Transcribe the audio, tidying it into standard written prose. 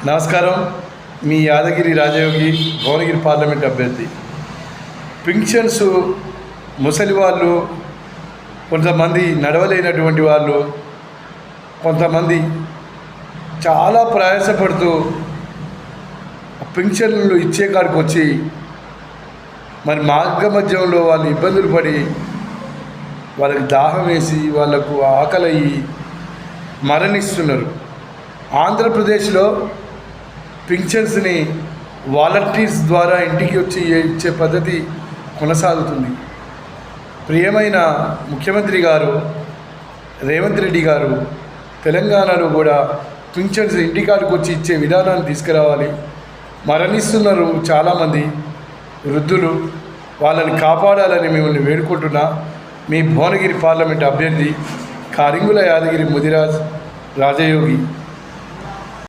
నమస్కారం. మీ యాదగిరి రాజయోగి భువనగిరి పార్లమెంట్ అభ్యర్థి. పింఛన్స్ ముసలి వాళ్ళు, కొంతమంది నడవలేనటువంటి వాళ్ళు, కొంతమంది చాలా ప్రయాసపడుతూ పింఛన్లు ఇచ్చే కాడికి వచ్చి మరి మార్గ మధ్యంలో వాళ్ళు ఇబ్బందులు పడి వాళ్ళకి దాహం వేసి వాళ్ళకు ఆకలయ్యి మరణిస్తున్నారు. ఆంధ్రప్రదేశ్లో పింఛన్స్ని వాలంటీర్స్ ద్వారా ఇంటికి వచ్చి ఇచ్చే పద్ధతి కొనసాగుతుంది. ప్రియమైన ముఖ్యమంత్రి గారు రేవంత్ రెడ్డి గారు తెలంగాణలో కూడా పింఛన్స్ ఇంటికాడికి వచ్చి ఇచ్చే విధానాన్ని తీసుకురావాలి. మరణిస్తున్నారు చాలామంది వృద్ధులు, వాళ్ళని కాపాడాలని మిమ్మల్ని వేడుకుంటున్నా. మీ భువనగిరి పార్లమెంట్ అభ్యర్థి కారింగుల యాదగిరి ముదిరాజ్ రాజయోగి.